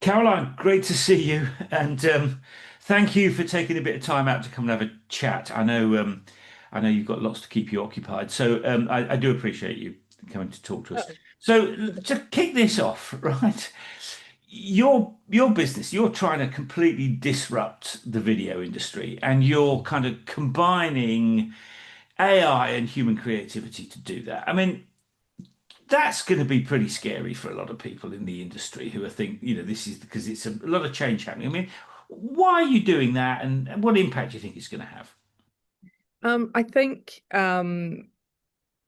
Caroline, great to see you, and thank you for taking a bit of time out to come and have a chat. I know you've got lots to keep you occupied, so I do appreciate you coming to talk to us. Oh, So to kick this off, right? Your business, you're trying to completely disrupt the video industry, and you're kind of combining AI and human creativity to do that. I mean, that's going to be pretty scary for a lot of people in the industry who are think, this is because it's a lot of change happening. I mean, why are you doing that, and what impact do you think it's going to have? Um, I think um,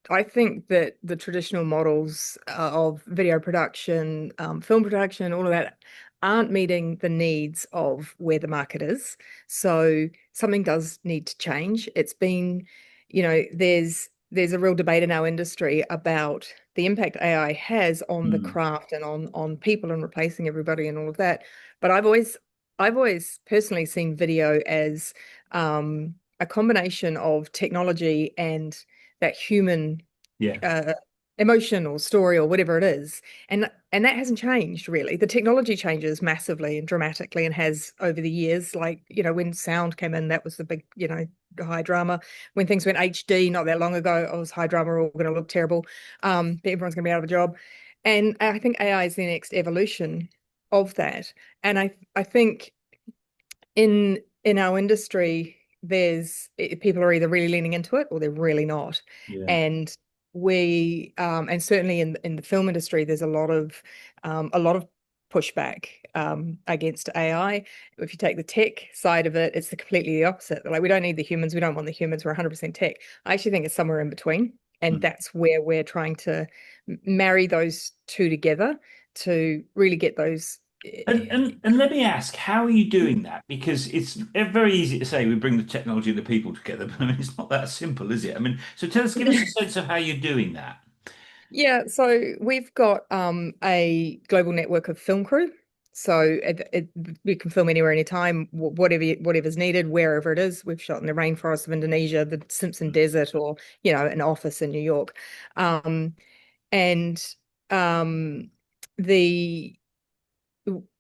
I think that the traditional models of video production, film production, all of that aren't meeting the needs of where the market is. So something does need to change. It's been, there's a real debate in our industry about the impact AI has on the Hmm. craft and on people and replacing everybody and all of that. But I've always personally seen video as a combination of technology and that human Yeah. uh, emotion or story or whatever it is, and that hasn't changed really. The technology changes massively and dramatically and has over the years. Like when sound came in, that was the big high drama. When things went HD not that long ago, it was high drama, all going to look terrible. Everyone's going to be out of a job, and I think AI is the next evolution of that. And I think in our industry, people are either really leaning into it or they're really not. Yeah. And and certainly in the film industry, there's a lot of pushback against AI. If you take the tech side of it, it's completely the opposite. They're like, we don't need the humans, we don't want the humans, we're 100% tech. I actually think it's somewhere in between. And Hmm. that's where we're trying to marry those two together to really get those. And let me ask, how are you doing that? Because it's very easy to say we bring the technology and the people together, but I mean, it's not that simple, is it? I mean, so give us a sense of how you're doing that. Yeah, so we've got a global network of film crew. So we can film anywhere, anytime, whatever's needed, wherever it is. We've shot in the rainforest of Indonesia, the Simpson Desert, or an office in New York, um, and um, the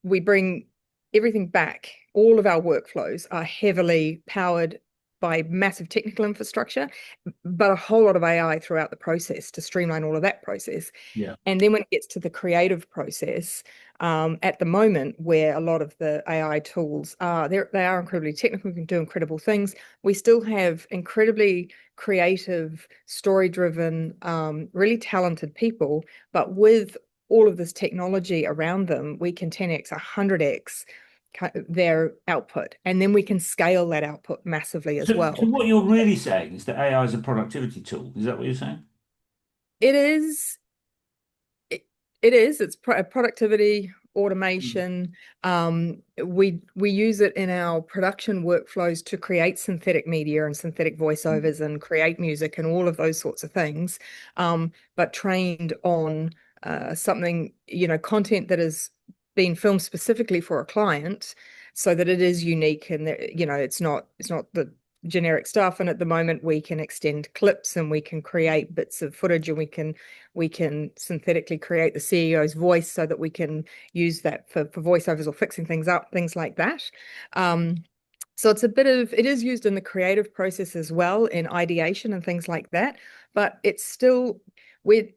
we bring everything back. All of our workflows are heavily powered by massive technical infrastructure, but a whole lot of AI throughout the process to streamline all of that process. Yeah. And then when it gets to the creative process, at the moment, where a lot of the AI tools are, they are incredibly technical, can do incredible things. We still have incredibly creative, story-driven, really talented people, but with all of this technology around them, we can 10x, 100x their output, and then we can scale that output massively as So well. what you're really saying is that AI is a productivity tool. Is that what you're saying? It is it, it is. It's productivity, Mm. automation. We use it in our production workflows to create synthetic media and synthetic Mm. voiceovers and create music and all of those sorts of things. But trained on something, content that has been filmed specifically for a client, so that it is unique and that, it's not the generic stuff. And at the moment, we can extend clips and we can create bits of footage, and we can synthetically create the CEO's voice so that we can use that for voiceovers or fixing things up, things like that. Um, so it is used in the creative process as well, in ideation and things like that. But it's still, we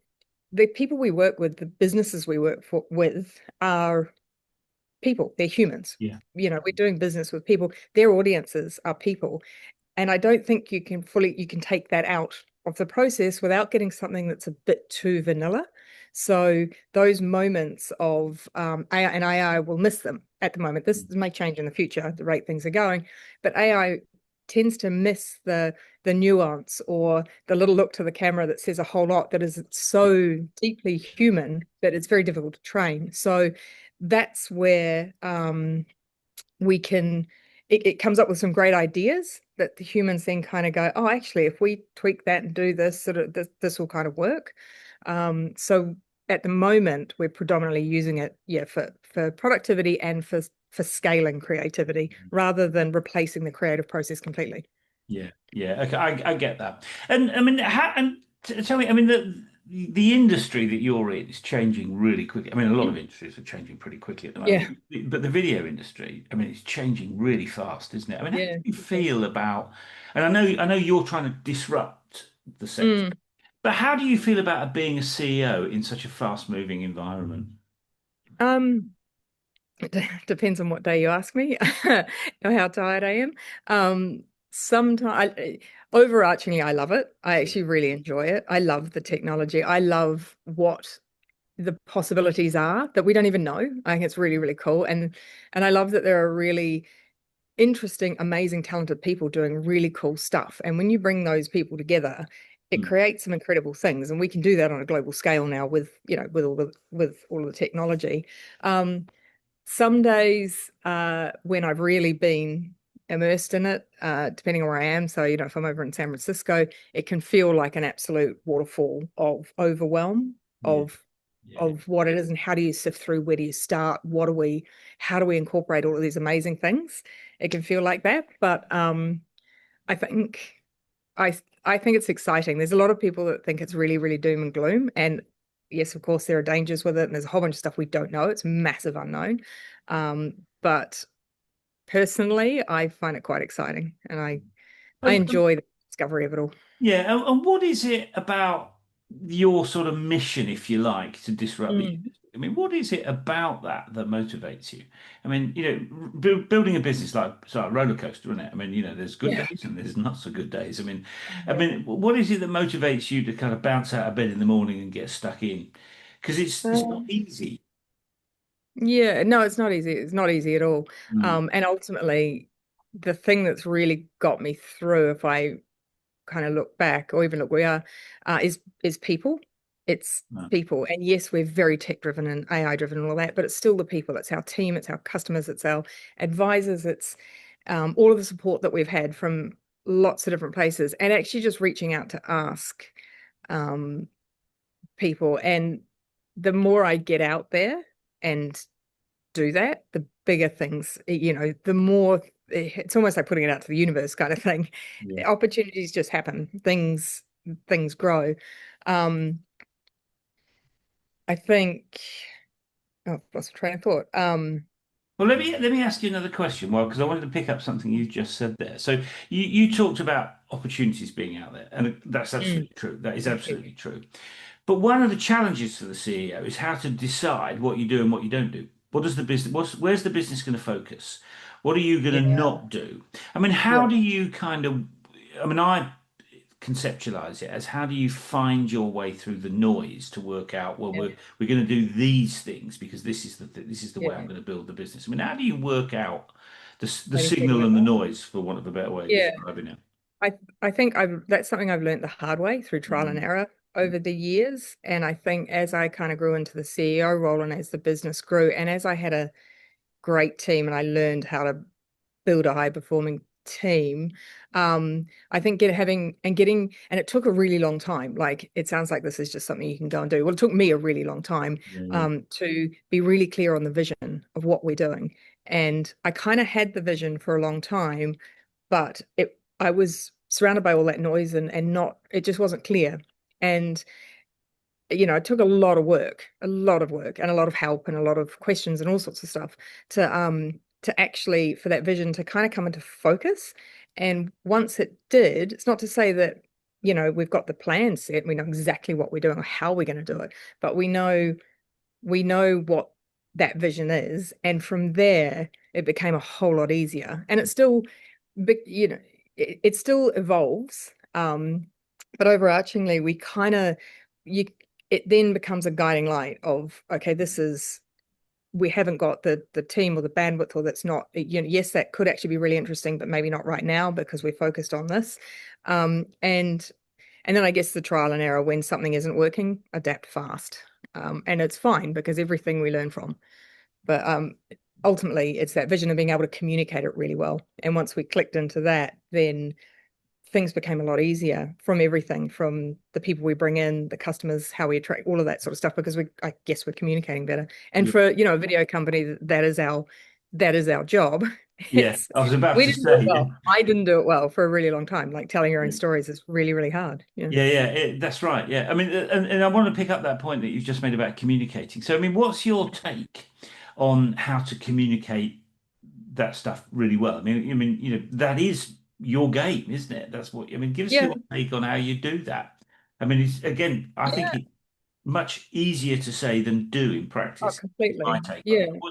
the people we work with, the businesses we with are people, they're humans. Yeah. We're doing business with people, their audiences are people. And I don't think you can take that out of the process without getting something that's a bit too vanilla. So those moments of AI, and AI will miss them at the moment. This may change in the future at the rate things are going, but AI tends to miss the nuance or the little look to the camera that says a whole lot, that is so deeply human that it's very difficult to train. So that's where we can it comes up with some great ideas that the humans then kind of go, oh, actually, if we tweak that and do this, sort of this will kind of work. So at the moment, we're predominantly using it, yeah, for productivity and for scaling creativity rather than replacing the creative process completely. Yeah, yeah. Okay, I get that. And I mean, tell me, I mean, the industry that you're in is changing really quickly. I mean, a lot of industries are changing pretty quickly at the Yeah, moment, but the video industry, I mean, it's changing really fast, isn't it? I mean, how do yeah. you feel about, and I know you're trying to disrupt the sector, Mm. but how do you feel about being a CEO in such a fast-moving environment? Um, it depends on what day you ask me, or how tired I am. Sometimes, overarchingly, I love it. I actually really enjoy it. I love the technology. I love what the possibilities are that we don't even know. I think it's really, really cool. And I love that there are really interesting, amazing, talented people doing really cool stuff. And when you bring those people together, it Mm, creates some incredible things. And we can do that on a global scale now with, with all the technology. Some days when I've really been immersed in it, depending on where I am. So, if I'm over in San Francisco, it can feel like an absolute waterfall of overwhelm yeah, of yeah. of what it is and how do you sift through, where do you start, how do we incorporate all of these amazing things. It can feel like that, but I think I think it's exciting. There's a lot of people that think it's really, really doom and gloom. And yes, of course, there are dangers with it, and there's a whole bunch of stuff we don't know. It's massive unknown. But personally, I find it quite exciting, and I And, enjoy the discovery of it all. yeah, and what is it about your sort of mission, if you like, to disrupt the Mm. industry? I mean, what is it about that that motivates you? I mean, building a business like it's like a roller coaster, isn't it? I mean, there's good Yeah. days and there's not so good days. I Yeah. mean, what is it that motivates you to kind of bounce out of bed in the morning and get stuck in? Because it's not Um, easy. yeah, no, it's not easy. It's not easy at all. Mm, And ultimately, the thing that's really got me through, if I kind of look back or even look where we are, is people. It's no, people. And yes, we're very tech driven and AI driven and all that, but it's still the people. It's our team, it's our customers, it's our advisors, it's all of the support that we've had from lots of different places, and actually just reaching out to ask um, people. And the more I get out there and do that, the bigger things, the more it's almost like putting it out to the universe kind of thing. yeah. Opportunities just happen, things grow. Um, I think, oh, I've lost a train of thought. Well, let me ask you another question. Well, because I wanted to pick up something you just said there. So you talked about opportunities being out there, and that's Mm, absolutely true. That is thank you. absolutely true. But one of the challenges for the CEO is how to decide what you do and what you don't do. What does the business, where's the business going to focus? What are you going to Yeah, not do? I mean, how yeah, do you kind of, I mean, I conceptualize it as how do you find your way through the noise to work out, well, yeah, we're going to do these things because this is the way I'm yeah. going to build the business. I mean, how do you work out the How do you figure signal it and the out? noise, for want of a better way of Yeah, describing it? I think I've that's something I've learned the hard way through trial and Mm. error over the years. And I think as I kind of grew into the CEO role and as the business grew, and as I had a great team and I learned how to build a high performing team. I think and it took a really long time. Like it sounds like this is just something you can go and do. Well, it took me a really long time Yeah, yeah. to be really clear on the vision of what we're doing. And I kind of had the vision for a long time, but I was surrounded by all that noise and not it just wasn't clear. And it took a lot of work and a lot of help and a lot of questions and all sorts of stuff to actually for that vision to kind of come into focus. And once it did, it's not to say that, we've got the plan set, we know exactly what we're doing or how we're going to do it, but we know what that vision is. And from there, it became a whole lot easier. And it's still big, it still evolves. But overarchingly, we kind of you it then becomes a guiding light of, okay, we haven't got the team or the bandwidth, or that's not, yes, that could actually be really interesting, but maybe not right now because we're focused on this. And then I guess the trial and error, when something isn't working, adapt fast. And it's fine because everything we learn from. But ultimately, it's that vision of being able to communicate it really well. And once we clicked into that, then things became a lot easier, from everything from the people we bring in, the customers, how we attract, all of that sort of stuff, because I guess we're communicating better. And Yeah. for, a video company, that is our that is our job. Yeah, It's I was about we to didn't do it say. well. I didn't do it well for a really long time. Like telling your own Yeah. stories is really, really hard. Yeah. Yeah, yeah, that's right. Yeah, I mean, and I want to pick up that point that you've just made about communicating. So, I mean, what's your take on how to communicate that stuff really well? That is your game, isn't it? That's what I mean. Give us Yeah. your take on how you do that. I mean, it's again, I think Yeah. it's much easier to say than do in Oh, practice. My completely. take on Yeah. it.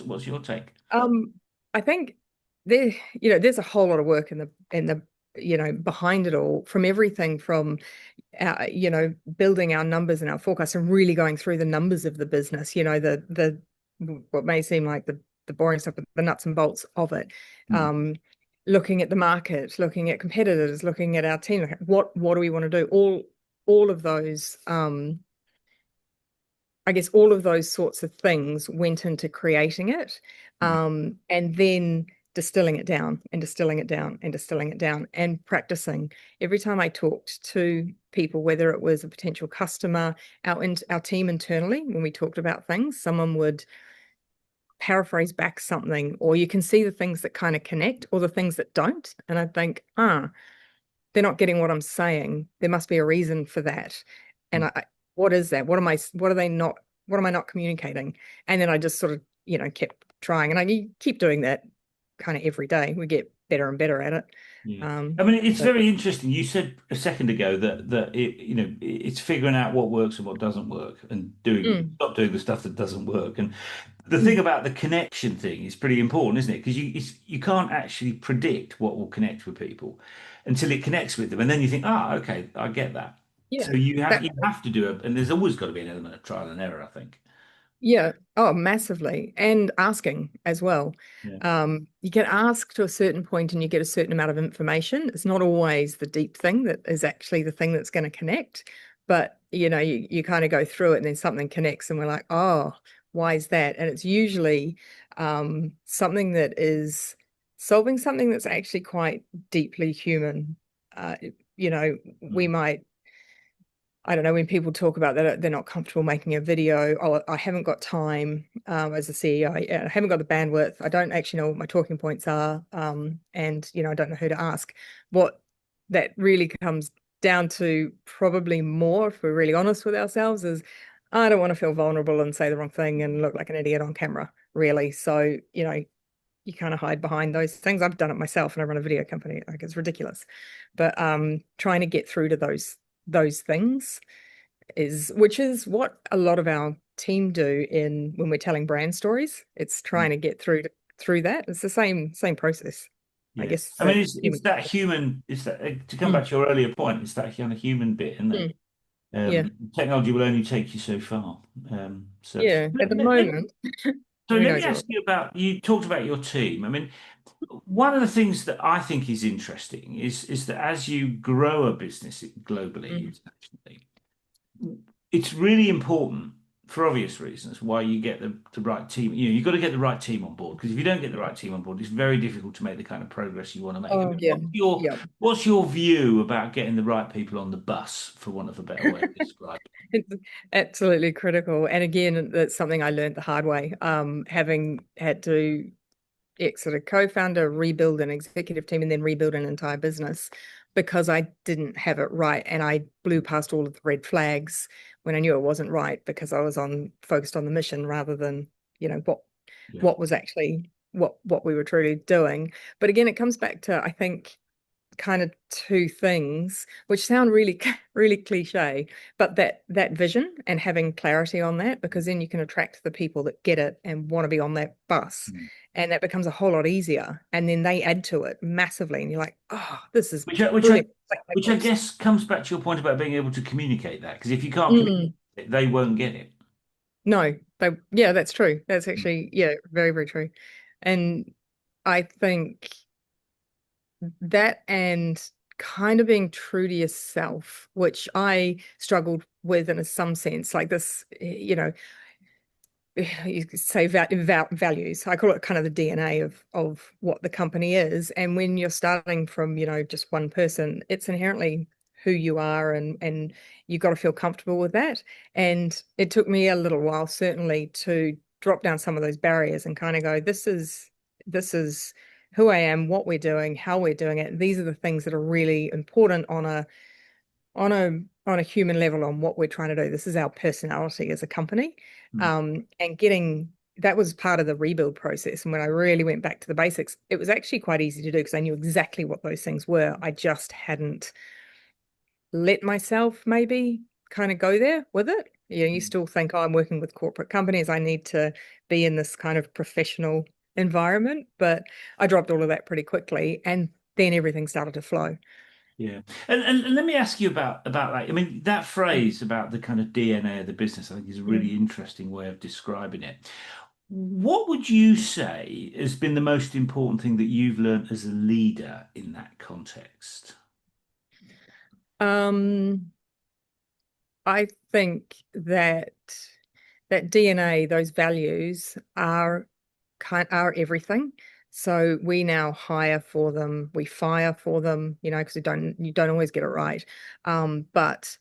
What's your take? Um, I think there, there's a whole lot of work behind it all, from everything from building our numbers and our forecasts and really going through the numbers of the business, the what may seem like the boring stuff, but the nuts and bolts of it. Mm, Um, Looking at the market, looking at competitors, looking at our team, like what do we want to do? All of those I guess all of those sorts of things went into creating it, mm, and then distilling it down and distilling it down and distilling it down and practicing. Every time I talked to people, whether it was a potential customer, our team internally, when we talked about things, someone would paraphrase back something, or you can see the things that kind of connect or the things that don't. And I think, they're not getting what I'm saying. There must be a reason for that. And mm. what is that? What are they not, what am I not communicating? And then I just sort of, kept trying. And I keep doing that kind of every day. We get better and better at it. Yeah. Um, I mean, it's but very interesting. You said a second ago that it's figuring out what works and what doesn't work and mm, stop doing the stuff that doesn't work. And the thing mm, about the connection thing is pretty important, isn't it? Because you can't actually predict what will connect with people until it connects with them, and then you think, okay, I get that. yeah, So you have that you have to do it, and there's always got to be an element of trial and error, I think. Yeah. Oh, massively. And asking as well. Yeah. You get asked to a certain point and you get a certain amount of information. It's not always the deep thing that is actually the thing that's going to connect. But, you kind of go through it and then something connects and we're like, oh, why is that? And it's usually something that is solving something that's actually quite deeply human. Uh, we Mm. might I don't know, when people talk about that they're not comfortable making a video. Oh, I haven't got time as a CEO. I haven't got the bandwidth. I don't actually know what my talking points are. And I don't know who to ask. What that really comes down to, probably more, if we're really honest with ourselves, is I don't want to feel vulnerable and say the wrong thing and look like an idiot on camera, really. So, you kind of hide behind those things. I've done it myself and I run a video company. Like, it's ridiculous. But trying to get through to those things which is what a lot of our team do in when we're telling brand stories. It's trying to get through that. It's the same process. I Yeah. guess I mean, that it's human. that human. It's that to come back Mm, to your earlier point. It's that kind of human bit, isn't it? mm, yeah. Technology will only take you so far. So Yeah. At the moment, so who let me knows what ask you about, you talked about your team. I mean, one of the things that I think is interesting is that as you grow a business globally, mm. internationally, it's really important for obvious reasons why you get the right team. You've got to get the right team on board, because if you don't get the right team on board, it's very difficult to make the kind of progress you want to make. I Oh mean, yeah. Yeah. what's your view about getting the right people on the bus, for want of a better way of describing It's absolutely critical. And again, that's something I learned the hard way. Having had to exit a co-founder, rebuild an executive team, and then rebuild an entire business because I didn't have it right. And I blew past all of the red flags when I knew it wasn't right, because I was focused on the mission rather than, what it? Yeah. what was actually what we were truly doing. But again, it comes back to, I think, kind of two things which sound really really cliche, but that vision and having clarity on that, because then you can attract the people that get it and want to be on that bus, Mm. and that becomes a whole lot easier, and then they add to it massively and you're like, oh, this is Which I, which I brilliant. Like that which I works. guess comes back to your point about being able to communicate that, because if you can't communicate Mm, it, they won't get it. no, yeah, that's true. That's Mm. actually, yeah, very very true. And I think that, and kind of being true to yourself, which I struggled with in some sense, like this, you could say values. I call it kind of the DNA of what the company is. And when you're starting from, just one person, it's inherently who you are, and you've got to feel comfortable with that. And it took me a little while, certainly, to drop down some of those barriers and kind of go, this is this is who I am, what we're doing, how we're doing it. These are the things that are really important on a on a human level on what we're trying to do. This is our personality as a company. Mm. And getting that was part of the rebuild process. And when I really went back to the basics, it was actually quite easy to do because I knew exactly what those things were. I just hadn't let myself maybe kind of go there with it. You still think, oh, I'm working with corporate companies. I need to be in this kind of professional environment. But I dropped all of that pretty quickly. And then everything started to flow. Yeah. And let me ask you about that. I mean, that Mm, phrase about the kind of DNA of the business, I think is a mm. really interesting way of describing it. What would you say has been the most important thing that you've learned as a leader in that context? Um, I think that DNA, those values are everything. So we now hire for them, we fire for them, because you don't always get it right. But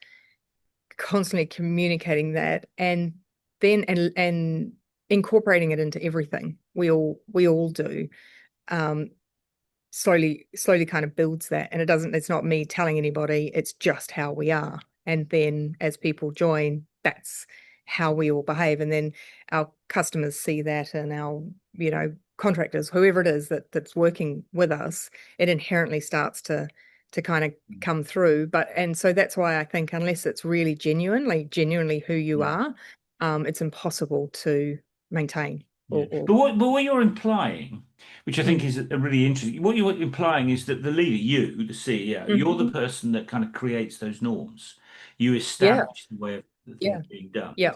constantly communicating that and incorporating it into everything we all do. Um, slowly kind of builds that. And it's not me telling anybody, it's just how we are. And then as people join, that's how we all behave. And then our customers see that, and our, contractors, whoever it is that's working with us, it inherently starts to kind of come through. And so that's why I think unless it's really genuinely who you Yeah. are, it's impossible to maintain Yeah. or But what you're implying, which I think mm, is a really interesting, what you're implying is that the leader, you, the CEO, you're the mhm. person that kind of creates those norms. You Yeah, establish the way of the things yeah, being done. yeah.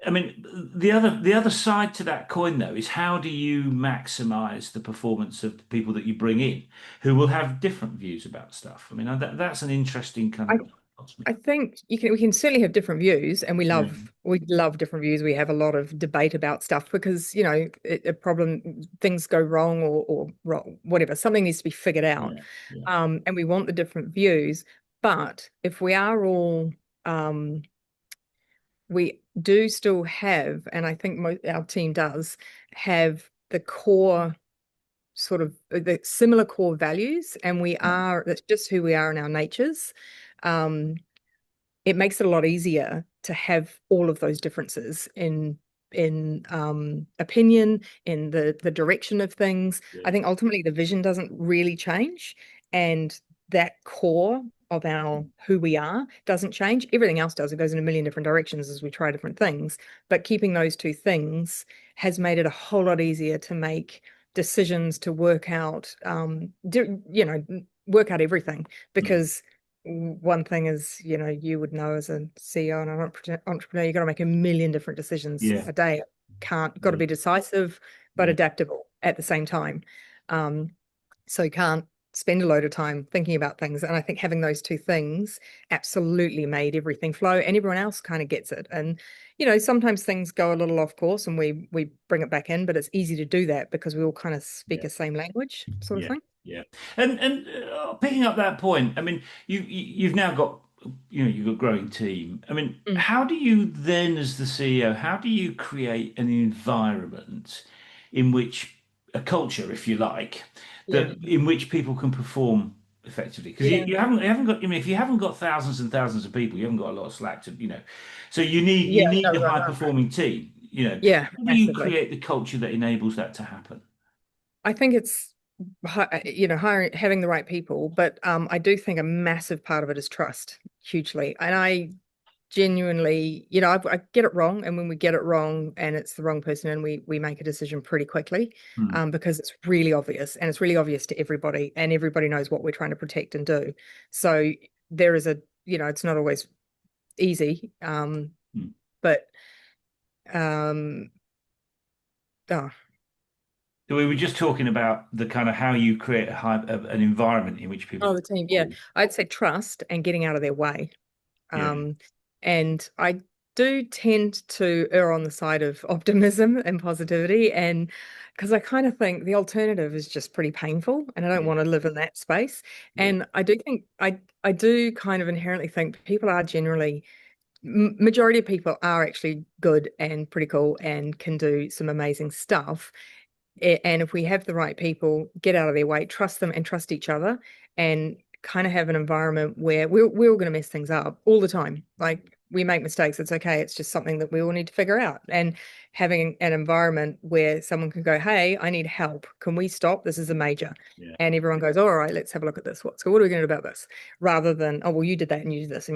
I mean, the other side to that coin, though, is how do you maximize the performance of the people that you bring in, who will have different views about stuff? I mean, that's an interesting kind I of dichotomy. I think we can certainly have different views, and we Yeah, love different views. We have a lot of debate about stuff because a problem, things go wrong, or wrong, whatever, something needs to be figured out. yeah, yeah, And we want the different views. But if we are all um we do still have, and I think our team does have the core sort of the similar core values, and yeah, that's just who we are in our natures. um it makes it a lot easier to have all of those differences in opinion, in the direction of things. I yeah, think ultimately the vision doesn't really change, and that core of our who we are doesn't change. Everything else does. It goes in a million different directions as we try different things. But keeping those two things has made it a whole lot easier to make decisions, to work out, work out everything. mm, Because one thing is, you would know as a CEO and an entrepreneur, you got to make a million different decisions yeah, a day. Got to yeah, be decisive, but yeah, adaptable at the same time. Um, so you can't spend a load of time thinking about things. And I think having those two things absolutely made everything flow, and everyone else kind of gets it. And, sometimes things go a little off course and we bring it back in, but it's easy to do that because we all kind of speak yeah. the same language, sort of Yeah, thing. yeah. And picking up that point, I mean, you've now got you've got a growing team. I mean, Mm. how do you then, as the CEO, how do you create an environment in which a culture, if you like, Yeah. that in which people can perform effectively? Because Yeah. you haven't got. I mean, if you haven't got thousands and thousands of people, you haven't got a lot of slack to. So you need Yeah. you need No, a right, high right. performing team. Yeah, How do you massively. create the culture that enables that to happen? I think it's hiring, having the right people, but I do think a massive part of it is trust, hugely. And I genuinely, I get it wrong, and when we get it wrong and it's the wrong person, and we make a decision pretty quickly, Hmm, because it's really obvious, and it's really obvious to everybody, and everybody knows what we're trying to protect and do. So there is it's not always easy, hmm. but um, oh, So we were just talking about the kind of how you create an environment in which people oh, can the team, yeah, perform. I'd say trust and getting out of their way. Yeah, Um, and I do tend to err on the side of optimism and positivity. And because I kind of think the alternative is just pretty painful, and I don't yeah, want to live in that space. yeah, And I do think I do kind of inherently think people are generally, majority of people are actually good and pretty cool and can do some amazing stuff. And if we have the right people, get out of their way, trust them and trust each other, and kind of have an environment where we're all going to mess things up all the time. Like we make mistakes. It's okay. It's just something that we all need to figure out. And having an environment where someone can go, hey, I need help. Can we stop? This is a major. Yeah. And everyone goes, all right, let's have a look at this. What are we going to do about this? Rather than, oh, well, you did that and you did this. Yeah.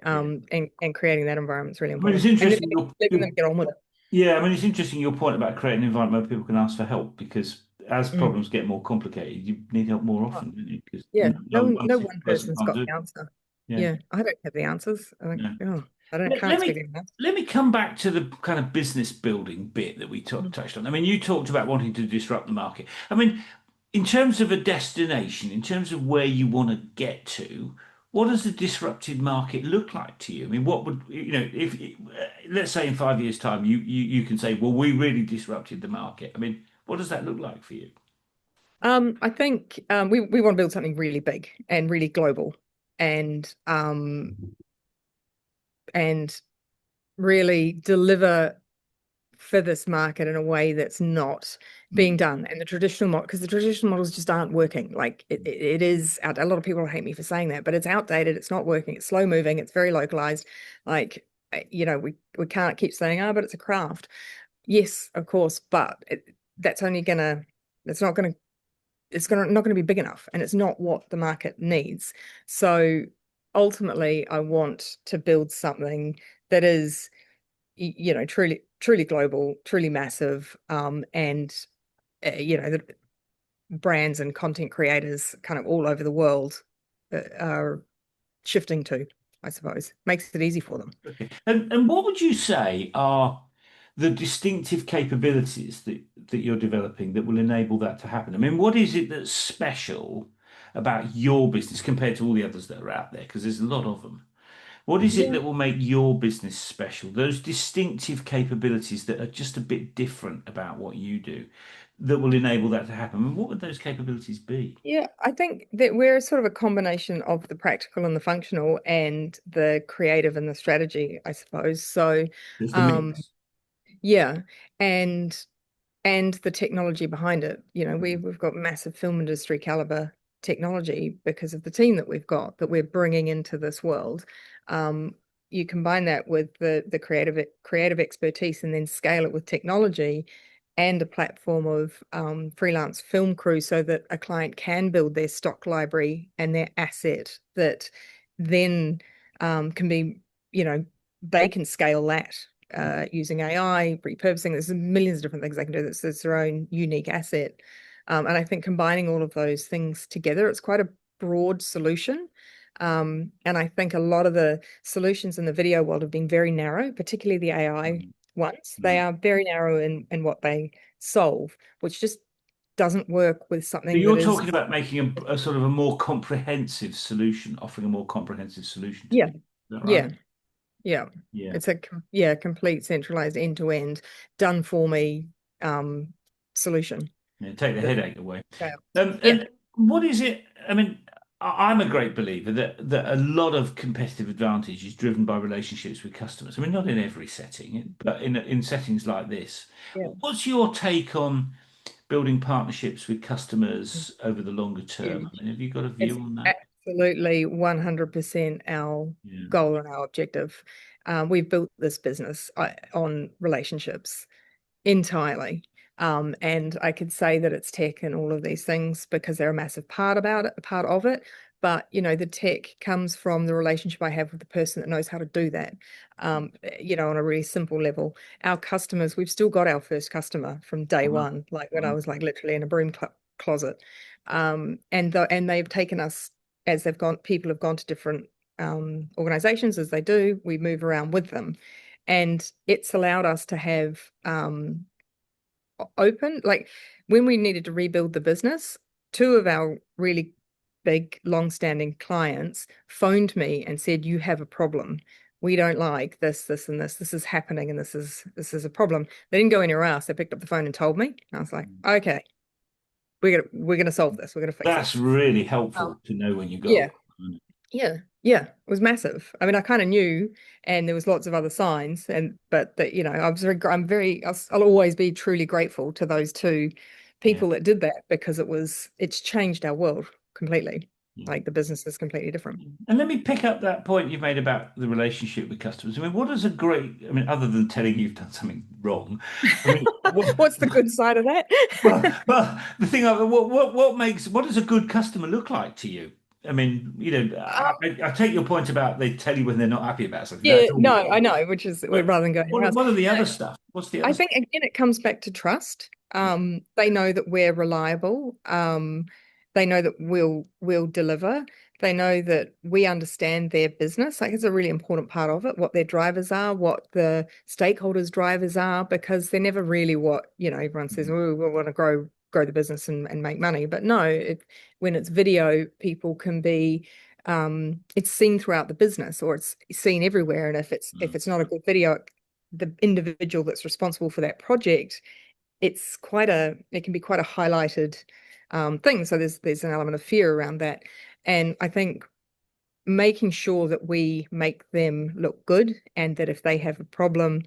And creating that environment is really I mean, it's important. And then interesting. letting them get on with it. Yeah, I mean, it's interesting your point about creating an environment where people can ask for help because as Mm. problems get more complicated, you need help more Oh, often, don't you? Because yeah, one no single one person person's can't got do the it. answer. Yeah. Yeah, I don't have the answers. I think, No. oh, I don't Let, can't let speak me of that. let me come back to the kind of business building bit that we Mm. touched on. I mean, you talked about wanting to disrupt the market. I mean, in terms of a destination, in terms of where you want to get to, what does the disrupted market look like to you? I mean, what would if let's say in 5 years' time, you can say, well, we really disrupted the market. I mean, what does that look like for you? I think we want to build something really big and really global, and and really deliver for this market in a way that's not being Mm. done. And the traditional model, because the traditional models just aren't working. Like it is out. A lot of people hate me for saying that, but it's outdated. It's not working. It's slow moving. It's very localized. Like we can't keep saying, oh, but it's a craft. Yes, of course, but that's only gonna. It's not gonna. It's gonna not gonna be big enough, and it's not what the market needs. So ultimately, I want to build something that is truly global, truly massive, and the brands and content creators kind of all over the world are shifting to, I suppose. Makes it easy for them. Okay. And what would you say are the distinctive capabilities that you're developing that will enable that to happen? I mean, what is it that's special about your business compared to all the others that are out there? Because there's a lot of them. What is it Yeah. that will make your business special? Those distinctive capabilities that are just a bit different about what you do that will enable that to happen. I mean, what would those capabilities be? Yeah, I think that we're sort of a combination of the practical and the functional and the creative and the strategy, I suppose. So, Just a um, mix. yeah, and and the technology behind it. Mm. We've got massive film industry caliber technology because of the team that we've got that we're bringing into this world. Um, you combine that with the creative expertise and then scale it with technology and a platform of freelance film crew so that a client can build their stock library and their asset that then can be, you know, they can scale that using AI, repurposing. There's millions of different things they can do. That's their own unique asset. And I think combining all of those things together, it's quite a broad solution. And I think a lot of the solutions in the video world have been very narrow, particularly the AI Mm. ones. They Mm. are very narrow in what they solve, which just doesn't work with So something that you're is, talking about making a sort of a more comprehensive solution, offering a more comprehensive solution to yeah, people. Is that right? yeah, yeah. Yeah. It's a complete centralized end to end, done for me um, solution. Yeah, take the That, headache away. yeah, And what is it? I mean, I'm a great believer that a lot of competitive advantage is driven by relationships with customers. I mean, not in every setting, but in settings like this. yeah. What's your take on building partnerships with customers over the longer term? I Huge. mean, have you got a It's view on that? absolutely 100% our Yeah. goal and our objective. We've built this business on relationships entirely. And I could say that it's tech and all of these things because they're a massive part of it. But the tech comes from the relationship I have with the person that knows how to do that. On a really simple level. Our customers, we've still got our first customer from day Wow. one, like when I Wow. was like literally in a broom closet. And they've taken us as people have gone to different organizations as they do, we move around with them. And it's allowed us to have open, like when we needed to rebuild the business, two of our really big, long-standing clients phoned me and said, "You have a problem. We don't like this, this, and this. This is happening, and this is a problem." They didn't go anywhere else. They picked up the phone and told me. And I was like, "Okay, we're gonna solve this. We're gonna fix That's this." really Um, helpful to know when you got a yeah, problem. yeah. Yeah, it was massive. I mean, I kind of knew, and there was lots of other signs, and but that I was I'll always be truly grateful to those two Yeah. people that did that because it's changed our world completely. Yeah. Like the business is completely different. And let me pick up that point you've made about the relationship with customers. I mean, what is a great, I mean, other than telling you've done something wrong, I mean, What's the good side of that? the thing, what does a good customer look like to you? I mean, I take your point about they tell you when they're not happy about something. Yeah, That's all no, good. I know, which is But rather than going around. what are the other stuff? What's the other I stuff? think again it comes back to trust. They know that we're reliable. They know that we'll deliver. They know that we understand their business. Like it's a really important part of it, what their drivers are, what the stakeholders' drivers are, because they're never really everyone says, oh, we want to grow the business and make money. But no, when it's video, people can be it's seen throughout the business or it's seen everywhere. And if Mm, it's not a good video, the individual that's responsible for that project, it can be quite a highlighted thing. So there's an element of fear around that. And I think making sure that we make them look good and that if they have a problem,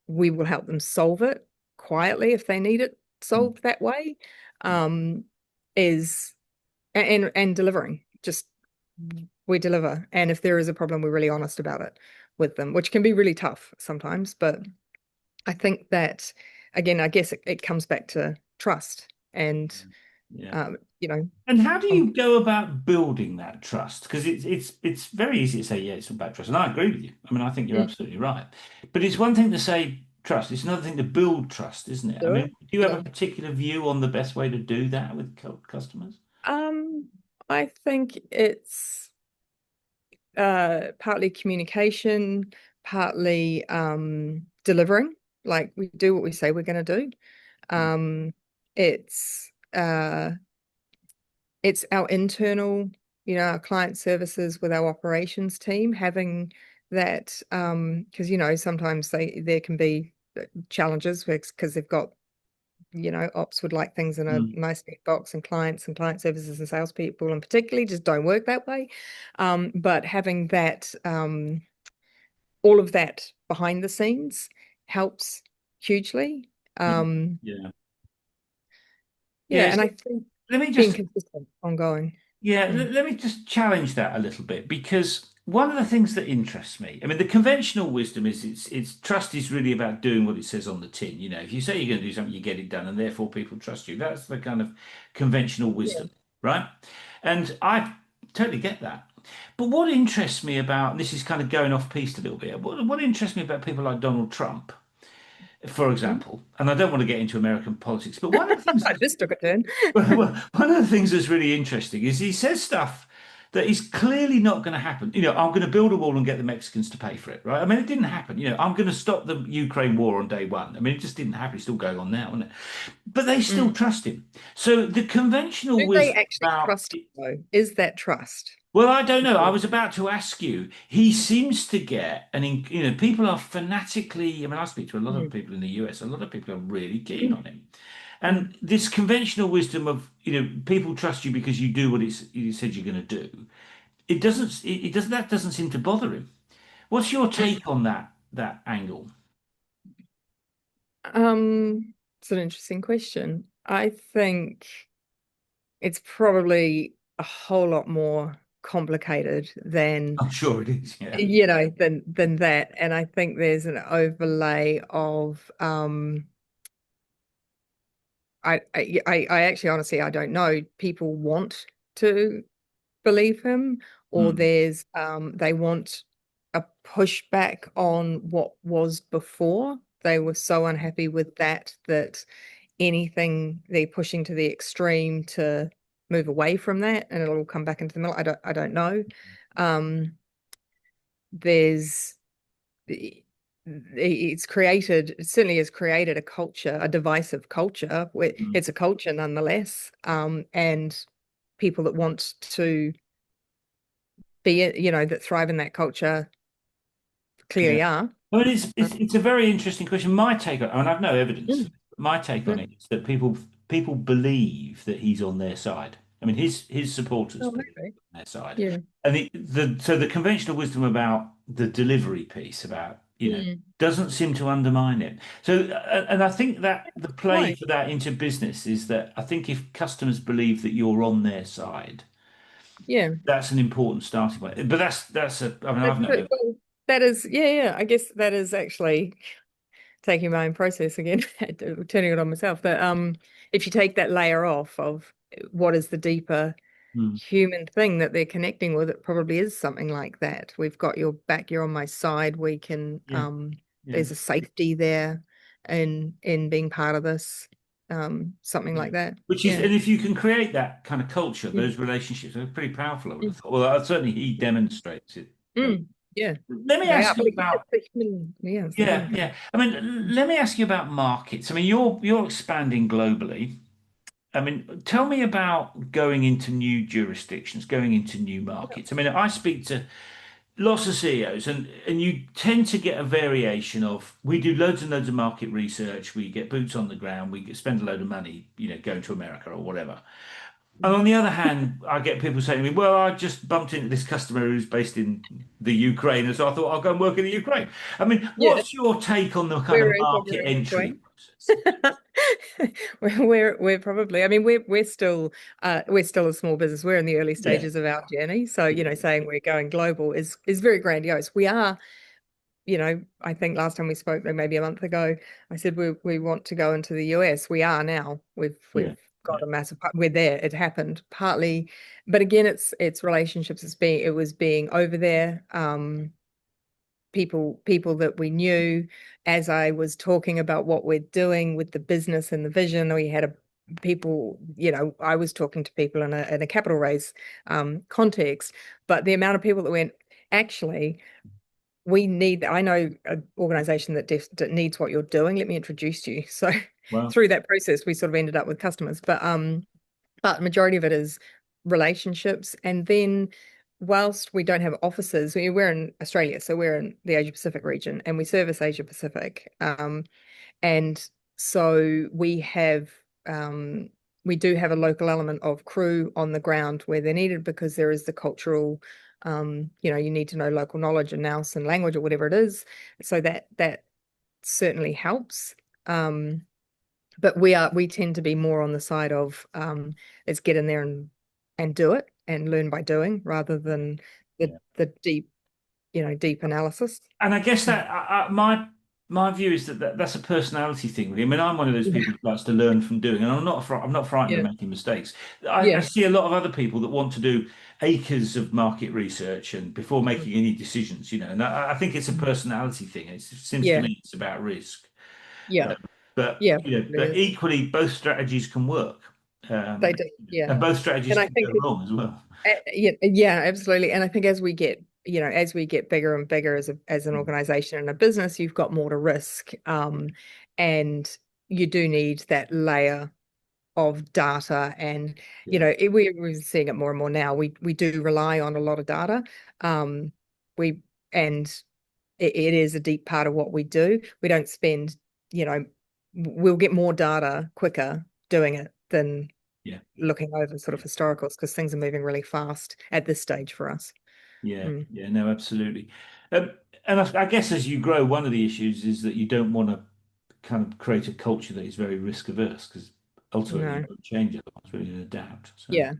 we will help them solve it quietly if they need it mm, solved that way, um, is and delivering. Just we deliver. And if there is a problem, we're really honest about it with them, which can be really tough sometimes, but I think that again, I guess it comes back to trust and yeah. um, you know, And how do um, you go about building that trust? Because it's very easy to say, yeah, it's about trust. And I agree with you. I mean, I think you're mm, absolutely right. But it's one thing to say trust, it's another thing to build trust, isn't it? I do mean, it. do you have Yeah. a particular view on the best way to do that with customers? Um, I think it's partly communication, partly delivering. Like we do what we say we're going to do. Um, it's it's our internal, our client services with our operations team having that because sometimes there can be challenges because they've got ops would like things in a Mm, nice neat box and client services and salespeople and particularly just don't work that way. But having that all of that behind the scenes helps hugely. yeah, Um, yeah. yeah, Yeah, and so I think let me being just consistent, ongoing. Yeah, Mm. let me just challenge that a little bit because one of the things that interests me, I mean, the conventional wisdom is it's trust is really about doing what it says on the tin. You know, if you say you're going to do something, you get it done, and therefore people trust you. That's the kind of conventional Yeah. wisdom, right? And I totally get that. But what interests me about, and this is kind of going off piste a little bit, what interests me about people like Donald Trump, for Mm. example, and I don't want to get into American politics, but one of the things This took a turn. well, one of the things that's really interesting is he says stuff that is clearly not going to happen. You know, I'm going to build a wall and get the Mexicans to pay for it, right? I mean, it didn't happen. You know, I'm going to stop the Ukraine war on day one. I mean, it just didn't happen. It's still going on now, isn't it? But they still Mm. trust him. So the conventional Do they wisdom actually about trust him, though? Is that trust? well, I don't know. I was about to ask you. He seems to get, people are fanatically. I mean, I speak to a lot of Mm. people in the US. A lot of people are really keen Mm. on him. Mm. And this conventional wisdom of, people trust you because you do what you said you're going to do. That doesn't seem to bother him. What's your take on that angle? It's an interesting question. I think it's probably a whole lot more complicated than I'm sure it is. Yeah. than that. And I think there's an overlay of I actually honestly I don't know. People want to believe him, or Mm, there's they want a pushback on what was before. They were so unhappy with that anything they're pushing to the extreme to move away from that and it'll come back into the middle. I don't know. Um, there's it certainly has created a culture, a divisive culture. Where mm, it's a culture nonetheless, and people that want to that thrive in that culture yeah. clearly are. I mean, it's Um, it's a very interesting question. My take on, I mean, I've no evidence. mm, My take on mm, it is that people believe that he's on their side. I mean, his supporters Oh, believe okay. on their side, Yeah. and the conventional wisdom about the delivery piece about Mm. doesn't seem to undermine it. So, and I think that the play Right. for that into business is that I think if customers believe that you're on their side, Yeah. that's an important starting point. But that's a I mean, I've known him. Well, that is, yeah, yeah. I guess that is actually taking my own process again, turning it on myself. But if you take that layer off of what is the deeper Mm, human thing that they're connecting with, it probably is something like that. We've got your back, you're on my side. We can yeah, yeah. there's a safety there in being part of this, something Yeah. like that. Which is, Yeah. and if you can create that kind of culture, Mm. those relationships are pretty powerful, I would Mm. have thought. Well, certainly he demonstrates it. Yeah, Let me they are. ask But you again, about, it's the human, yeah, it's the yeah, human thing. yeah. I mean, let me ask you about markets. I mean, you're expanding globally. I mean, tell me about going into new jurisdictions, going into new markets. I mean, I speak to lots of CEOs, and you tend to get a variation of we do loads and loads of market research, we get boots on the ground, spend a load of money, going to America or whatever. And on the other hand, I get people saying to me, "Well, I just bumped into this customer who's based in the Ukraine, and so I thought I'll go and work in the Ukraine." I mean, Yeah. what's your take on the kind of Where is market over in entry Ukraine? process? We're probably, I mean, we're still a small business. We're in the early Yeah, stages of our journey. So, yeah, saying we're going global is very grandiose. We are, I think last time we spoke, maybe a month ago, I said we want to go into the US. We are now. yeah, We've yeah, got a massive we're there. It happened partly, but again, it's relationships. It was being over there. People that we knew. As I was talking about what we're doing with the business and the vision, we had a people, I was talking to people in a capital raise context, but the amount of people that went, actually, I know an organization that needs what you're doing. Let me introduce you. So well, through that process, we sort of ended up with customers. But majority of it is relationships. And then whilst we don't have offices, we're in Australia, so we're in the Asia Pacific region and we service Asia Pacific. And so we do have a local element of crew on the ground where they're needed because there is the cultural, you need to know local knowledge and nous and language or whatever it is. So that certainly helps. But we tend to be more on the side of let's get in there and do it and learn by doing rather than the yeah. the deep analysis. And I guess that my view is that's a personality thing, really. I mean, I'm one of those Yeah, people who likes to learn from doing, and I'm not frightened of yeah, making mistakes. I yeah. see a lot of other people that want to do acres of market research and before Mm. making any decisions, and I think it's a Mm. personality thing. It seems to Yeah, me it's about risk. yeah, Uh, but yeah, but probably is. equally, both strategies can work, They do, yeah. and both strategies And I can think go wrong as well. yeah, yeah, absolutely. And I think as we get bigger and bigger as an organization and a business, you've got more to risk. And you do need that layer of data and Yeah, we're seeing it more and more now. We do rely on a lot of data. um we and it is a deep part of what we do. We don't spend, we'll get more data quicker doing it than yeah, looking over sort of yeah. historicals because things are moving really fast at this stage for us. Yeah, Mm. yeah, no, absolutely. Um, and I guess as you grow, one of the issues is that you don't want to kind of create a culture that is very risk averse because ultimately you No. won't change otherwise, really, and adapt. So, Yeah,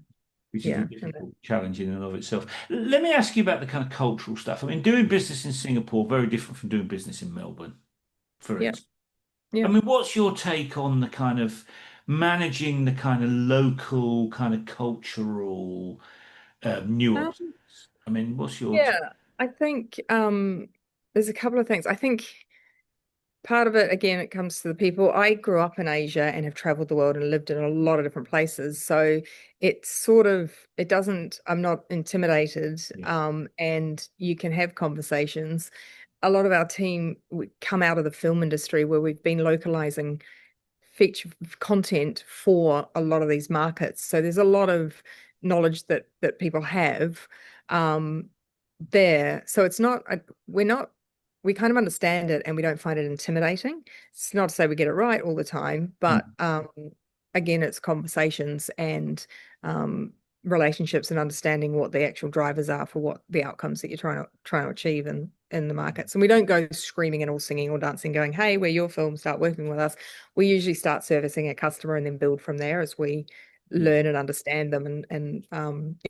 which is a yeah. difficult challenge in and of itself. Let me ask you about the kind of cultural stuff. I mean, doing business in Singapore, very different from doing business in Melbourne, for Yeah, instance. I yeah. mean, what's your take on the kind of managing the kind of local, kind of cultural nuances? Um, I mean, what's your take? yeah, I think there's a couple of things. I think part of it, again, it comes to the people. I grew up in Asia and have traveled the world and lived in a lot of different places. So it doesn't, I'm not intimidated. Yeah, And you can have conversations. A lot of our team would come out of the film industry where we've been localizing feature content for a lot of these markets. So there's a lot of knowledge that people have um, there. So it's not we're not we kind of understand it and we don't find it intimidating. It's not to say we get it right all the time, but mm, again, it's conversations and relationships and understanding what the actual drivers are for what the outcomes that you're trying to achieve in the markets. And we don't go screaming and all singing or dancing, going, "Hey, we're your film, start working with us." We usually start servicing a customer and then build from there as we Yeah. learn and understand them, and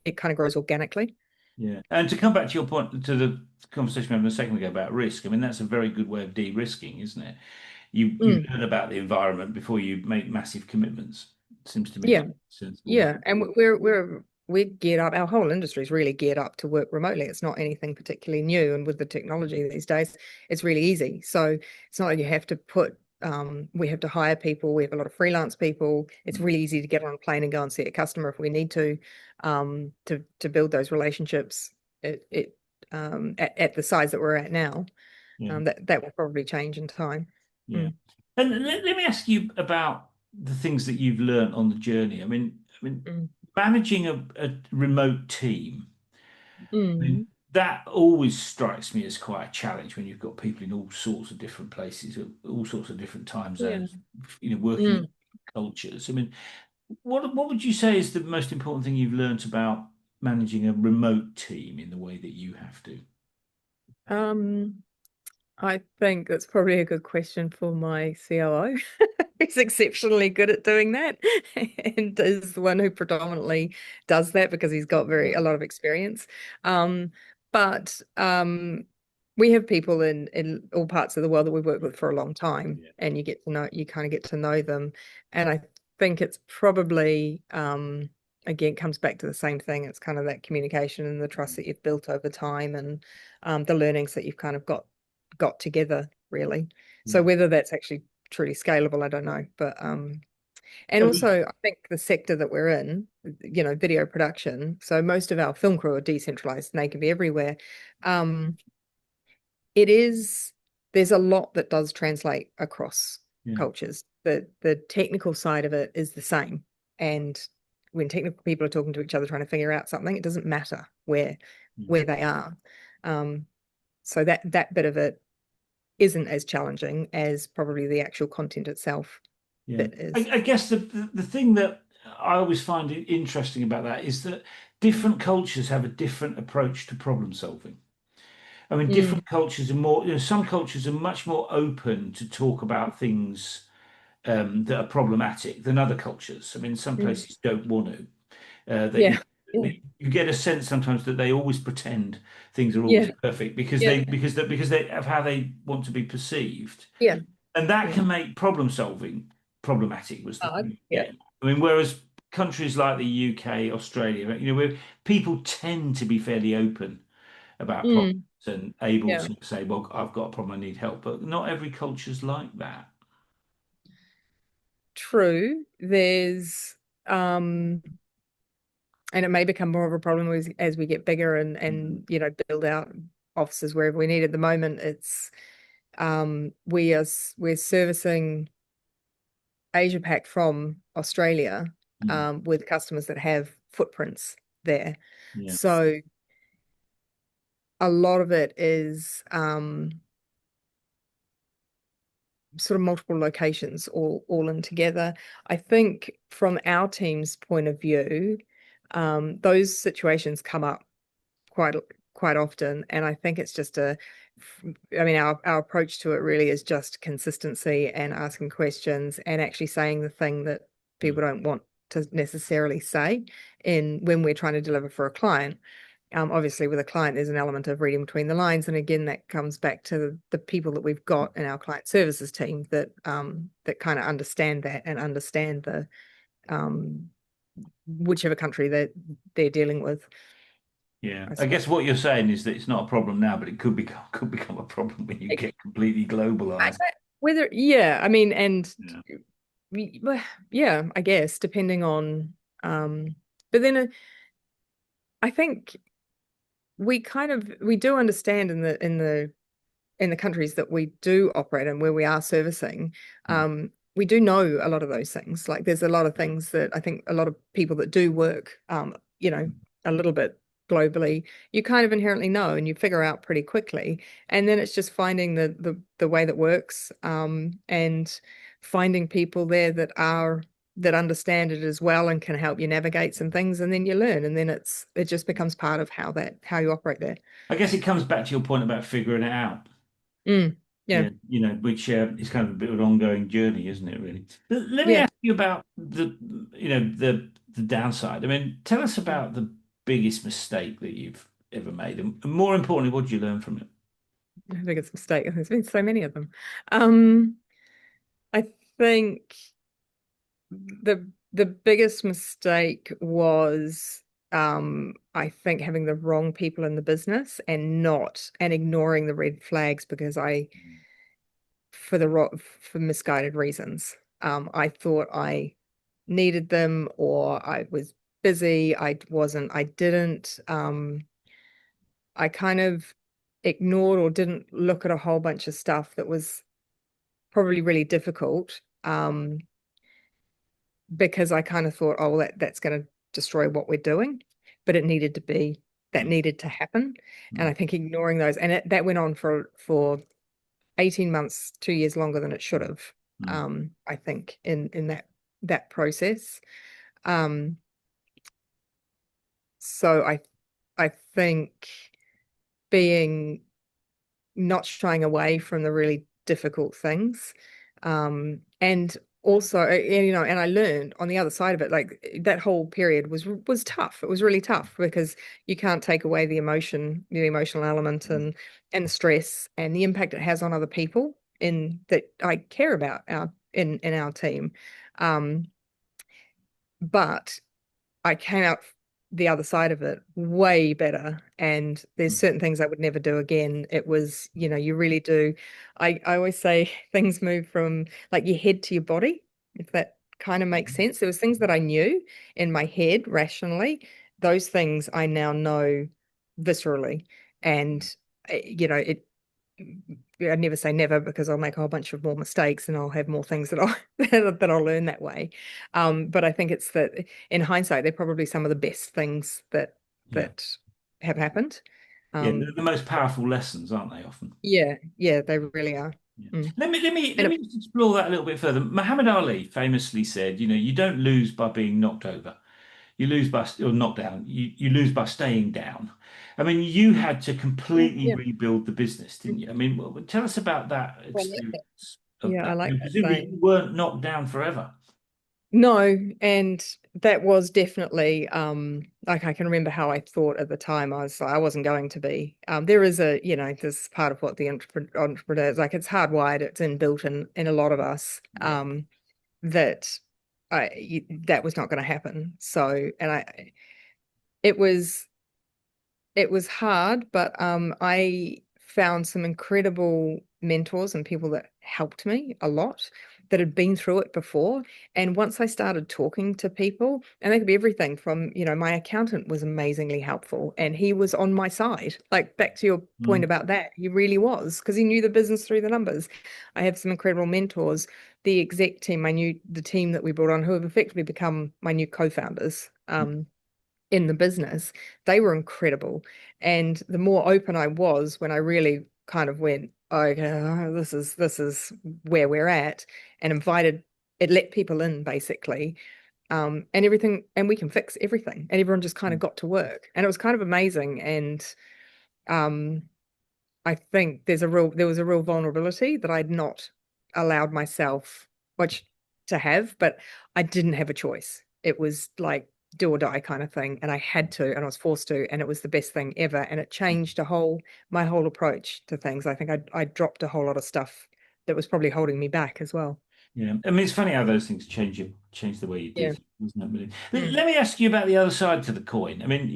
it kind of grows organically. Yeah. And to come back to your point, to the conversation we had a second ago about risk, I mean, that's a very good way of de-risking, isn't it? You Mm, learn about the environment before you make massive commitments. Seems to me yeah. like a sensible way. Yeah, and we're geared up. Our whole industry is really geared up to work remotely. It's not anything particularly new, and with the technology these days, it's really easy. So it's not like you have to put. We have to hire people. We have a lot of freelance people. It's Mm. really easy to get on a plane and go and see a customer if we need to build those relationships. At the size that we're at now, Yeah. that will probably change in time. Yeah. Mm, And let me ask you about the things that you've learned on the journey. mm, Managing a remote team, I mean, mm. that always strikes me as quite a challenge when you've got people in all sorts of different places, all sorts of different time Yeah. zones, working in Mm. cultures. I mean, what would you say is the most important thing you've learned about managing a remote team in the way that you have to? Um, I think that's probably a good question for my COO. He's exceptionally good at doing that and is the one who predominantly does that because he's got a lot of experience. Um, but we have people in all parts of the world that we've worked with for a long time, Yeah. and you kind of get to know them. And I think it's probably again comes back to the same thing. It's kind of that communication and the trust that you've built over time, and the learnings that you've kind of got together, really. So Yeah. whether that's actually truly scalable, I don't know. But and I mean, also I think the sector that we're in, video production, so most of our film crew are decentralized and they can be everywhere. Um, it is there's a lot that does translate across yeah. cultures. The technical side of it is the same. And when technical people are talking to each other trying to figure out something, it doesn't matter Yeah. where they are. Um, so that bit of it isn't as challenging as probably the actual content itself Yeah. bit is. I guess the thing that I always find it interesting about that is that different cultures have a different approach to problem solving. I mean, Mm, different cultures are more, some cultures are much more open to talk about things that are problematic than other cultures. I mean, some mm. places don't want to. That Yeah. Yeah. you get a sense sometimes that they always pretend things are always Yeah. perfect because Yeah. they of how they want to be perceived. Yeah. And that Yeah. can make problem solving problematic was the Hard. thing. Yeah. Yeah. I mean, whereas countries like the UK, Australia, where people tend to be fairly open about problems Mm, and able yeah. to say, well, I've got a problem, I need help. But not every culture's like that. True. There's and it may become more of a problem as we get bigger Mm. and build out offices wherever we need. At the moment, it's we're servicing Asia Pac from Australia Mm. with customers that have footprints there. Yeah. So a lot of it is sort of multiple locations all in together. I think from our team's point of view, those situations come up quite quite often, and I think it's just I mean, our approach to it really is just consistency and asking questions and actually saying the thing that Mm. people don't want to necessarily say in when we're trying to deliver for a client. Obviously, with a client, there's an element of reading between the lines, and again, that comes back to the people that we've got in our client services team that kind of understand that and understand the um, whichever country that they're dealing with, Yeah. I I suppose. guess what you're saying is that it's not a problem now, but it could become a problem when you get completely globalized. Whether, yeah, I mean, and Yeah. well, yeah, I guess depending on, but then I think we do understand in the countries that we do operate in where we are servicing, Mm. we do know a lot of those things. Like there's a lot of things that I think a lot of people that do work, a little bit globally, you kind of inherently know and you figure out pretty quickly. And then it's just finding the way that works, and finding people there that are that understand it as well and can help you navigate some things, and then you learn, and then it just becomes part of how you operate there. I guess it comes back to your point about figuring it out. Mm, yeah, Yeah, which is kind of a bit of an ongoing journey, isn't it, really? Let me yeah. ask you about the downside. I mean, tell us about the biggest mistake that you've ever made, and more importantly, what did you learn from it? I think it's a mistake. There's been so many of them. Um, I think the biggest mistake was I think having the wrong people in the business and ignoring the red flags because I for misguided reasons. I thought I needed them or I was busy. I wasn't. I didn't. I kind of ignored or didn't look at a whole bunch of stuff that was probably really difficult. Because I kind of thought, oh, well, that's going to destroy what we're doing, but that Mm, needed to happen. And mm, I think ignoring those, and that went on for 18 months, 2 years longer than it should have. mm, I think in that process. Um, so I think being not shying away from the really difficult things. And also, and I learned on the other side of it, like that whole period was tough. It was really tough because you can't take away the emotional element mm, and the stress and the impact it has on other people in that I care about in our team. Um, but I came out the other side of it way better. And there's mm, certain things I would never do again. It was, you really do. I always say things move from like your head to your body, if that kind of makes mm, sense. There was things that I knew in my head rationally. Those things I now know viscerally. And, it I'd never say never because I'll make a whole bunch of more mistakes and I'll have more things that I'll that I'll learn that way. But I think it's that in hindsight, they're probably some of the best things yeah, that have happened. yeah. They're Um, the most powerful lessons, aren't they? Often. yeah, yeah, they really are. Yeah. Mm. Let And me just explore that a little bit further. Muhammad Ali famously said, you don't lose by being knocked over. You lose by or knocked down. You lose by staying down. I mean, you had to completely yeah, rebuild the business, didn't you? I mean, tell us about that I like that. experience of Yeah, I that. like that Presumably, you saying. weren't knocked down forever. No, and that was definitely like I can remember how I thought at the time. I wasn't going to be. There is this is part of what the entrepreneurs like. It's hardwired. It's inbuilt in a lot of us. Yeah. That that was not going to happen. So, it was it was hard, but I found some incredible mentors and people that helped me a lot that had been through it before. And once I started talking to people, and they could be everything from, my accountant was amazingly helpful and he was on my side. Like back to your point Mm, about that, he really was because he knew the business through the numbers. I have some incredible mentors. The exec team, the team that we brought on, who have effectively become my new co-founders. In the business, they were incredible. And the more open I was when I really kind of went, okay, this is where we're at, and let people in basically. And everything, and we can fix everything. And everyone just kind of mm, got to work. And it was kind of amazing. And um I think there was a real vulnerability that I'd not allowed myself which to have, but I didn't have a choice. It was like do or die kind of thing, and I had to, and I was forced to, and it was the best thing ever, and it changed my whole approach to things. I think I dropped a whole lot of stuff that was probably holding me back as well. yeah. I mean, it's funny how those things change the way you do Yeah. things, isn't it? Really? Mm. Let me ask you about the other side to the coin. I mean,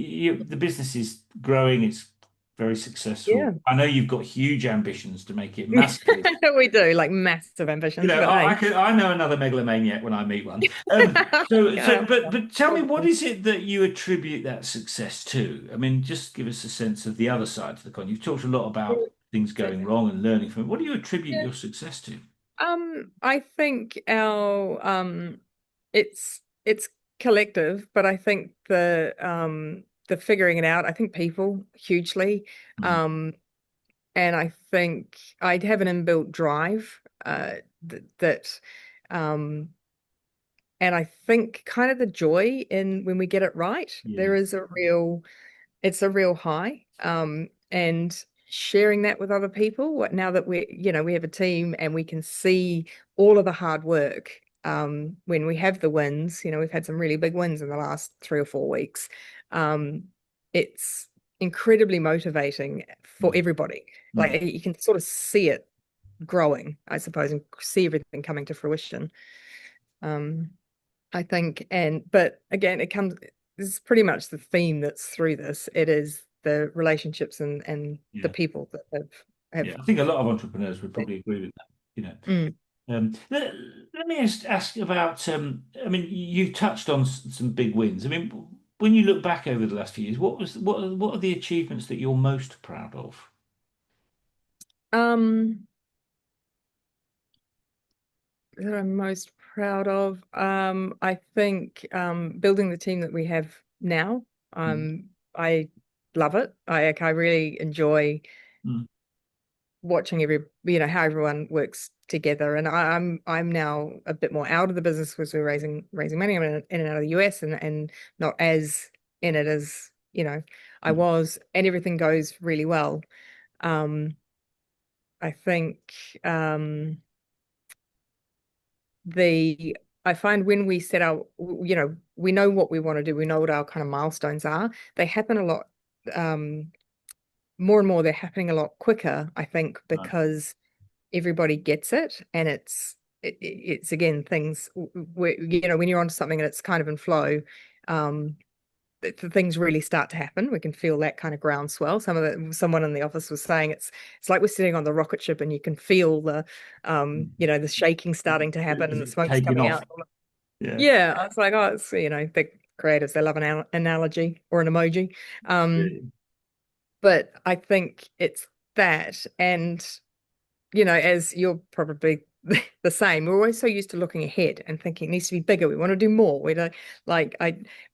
the business is growing. It's very successful. Yeah. I know you've got huge ambitions to make it massively. We do like massive ambitions, but I hey. could I know another megalomaniac when I meet one. Yeah, But tell me, what wonderful. is it that you attribute that success to? I mean, just give us a sense of the other side to the coin. You've talked a lot about things going wrong and learning from it. What do you attribute Yeah. your success to? I think our it's collective, but I think the figuring it out, I think people hugely. Mm, Um and I think I'd have an inbuilt drive that um And I think kind of the joy in when we get it right, Yeah. there is it's a real high. And sharing that with other people, now that we have a team and we can see all of the hard work, when we have the wins, we've had some really big wins in the last 3 or 4 weeks. Um, it's incredibly motivating for Mm. everybody. Mm. Like you can sort of see it growing, I suppose, and see everything coming to fruition. Um, I think, but again, this is pretty much the theme that's through this. It is the relationships and the Yeah. people that have Yeah. I think a lot of entrepreneurs would probably agree with that. mm, Let me ask about, I mean, you touched on some big wins. I mean, when you look back over the last few years, what are the achievements that you're most proud of? um that I'm most proud of. I think building the team that we have now. Mm. I love it. I really enjoy Mm. watching how everyone works together. And I'm now a bit more out of the business because we're raising money. I'm in and out of the US and not as in it as I Mm. was, and everything goes really well. Um, I think um, the I find when we set our, we know what we want to do, we know what our kind of milestones are. They happen a lot, um, more and more. They're happening a lot quicker, I think, Right. because everybody gets it, and it's again things where when you're onto something and it's kind of in flow, um the things really start to happen. We can feel that kind of groundswell. Someone in the office was saying it's like we're sitting on the rocket ship and you can feel Mm. the shaking starting to happen Is and the it smoke's taking coming off? out. Yeah. Yeah, I was like, oh, it's the creatives, they love an analogy or an emoji. um Yeah. but I think it's that. And as you're probably the same, we're always so used to looking ahead and thinking it needs to be bigger. We want to do more. We don't like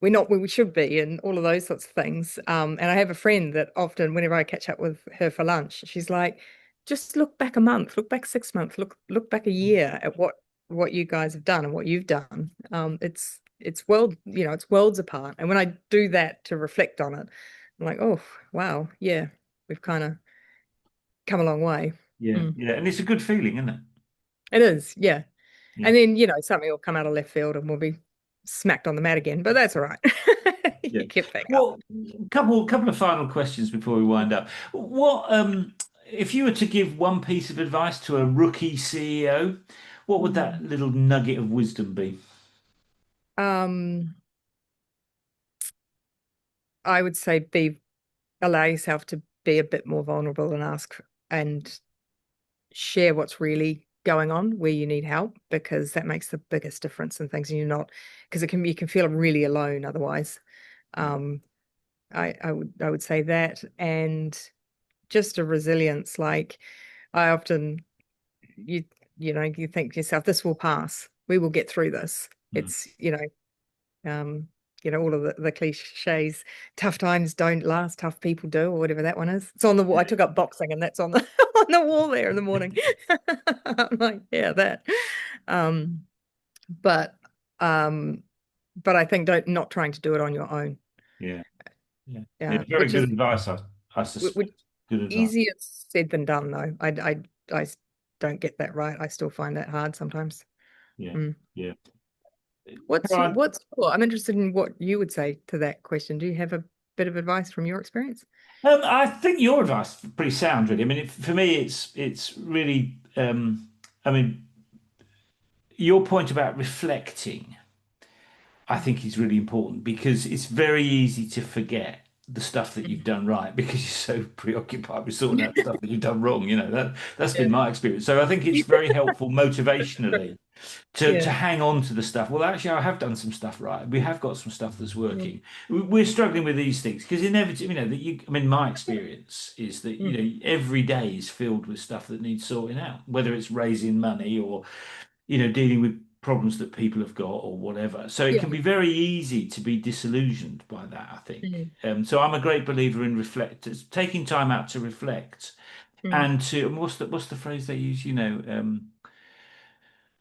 we're not where we should be, and all of those sorts of things. And I have a friend that often, whenever I catch up with her for lunch, she's like, just look back a month, look back 6 months, look back a year at what you guys have done and what you've done. It's worlds apart. And when I do that to reflect on it, I'm like, oh wow, yeah, we've kind of come a long way. Yeah. Mm. Yeah. And it's a good feeling, isn't it? It is, yeah. Yeah. And then, something will come out of left field and we'll be smacked on the mat again, but that's all right. Yeah. You get back up. Well, couple of final questions before we wind up. What if you were to give one piece of advice to a rookie CEO, what would that Mm. little nugget of wisdom be? Um, I would say allow yourself to be a bit more vulnerable and ask and share what's really going on where you need help, because that makes the biggest difference in things. And you're not, because you can feel really alone otherwise. Yeah. Um, I would say that. And just a resilience. Like I often you you think to yourself, this will pass, we will get through this. Mm. It's um all of the cliches. Tough times don't last, tough people do, or whatever that one is. It's on the wall. I took up boxing and that's on the on the wall there in the morning. I'm like, yeah, that. um but um but I think don't not trying to do it on your own. Yeah. Yeah. Yeah. Yeah, Very which good is advice, I which suspect. Good advice. easier said than done though. I don't get that right. I still find that hard sometimes. Yeah. Mm. Yeah. What's Caroline, what's well, I'm interested in what you would say to that question. Do you have a bit of advice from your experience? I think your advice is pretty sound, really. I mean, for me, it's really. I mean, your point about reflecting, I think, is really important because it's very easy to forget the stuff that you've Mm. done right because you're so preoccupied with sorting out stuff that you've done wrong. That's Yeah. been my experience. So I think it's very helpful motivationally to Yeah. hang on to the stuff. Well, actually, I have done some stuff right. We have got some stuff that's Mm. working. We're struggling with these things because inevitably, I mean, my experience is that, Mm. every day is filled with stuff that needs sorting out, whether it's raising money or, dealing with problems that people have got or whatever. So it Yeah. can be very easy to be disillusioned by that, I think. Mm. So I'm a great believer in taking time out to reflect Mm. and to, and what's the phrase they use,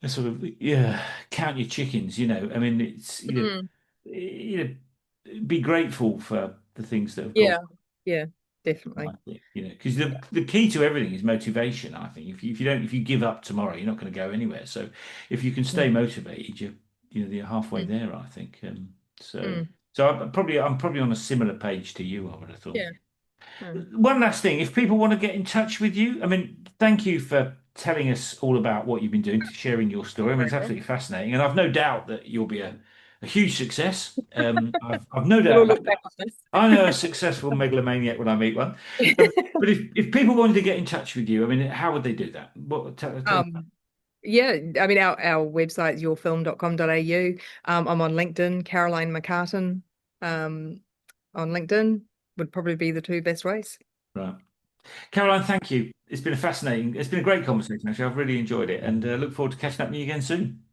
a sort of, yeah, count your chickens, you know. I mean, it's, Mm. be grateful for the things that have gone. Yeah, yeah, I definitely. think, because the key to everything is motivation. I think if you give up tomorrow, you're not going to go anywhere. So if you can stay Mm. motivated, you're halfway Mm. there. I think. So Mm. so I'm probably on a similar page to you. I would have thought. Yeah. Mm. One last thing, if people want to get in touch with you, I mean, thank you for telling us all about what you've been doing, sharing your story. I mean, No it's problem. absolutely fascinating, and I've no doubt that you'll be a huge success. I've no We'll all doubt look that. back on I know a successful megalomaniac when I meet one. But this. if people wanted to get in touch with you, I mean, how would they do that? Tell me. Um, yeah, I mean, our website is yourfilm.com.au. I'm on LinkedIn, Caroline McCarten. Um, on LinkedIn would probably be the two best ways. Right. Caroline, thank you. It's been a great conversation, actually. I've really enjoyed it and look forward to catching up with you again soon.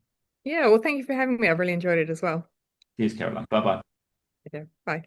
Yeah, well, thank you for having me. I've really enjoyed it as well. Cheers, Caroline. Bye bye. Okay, bye.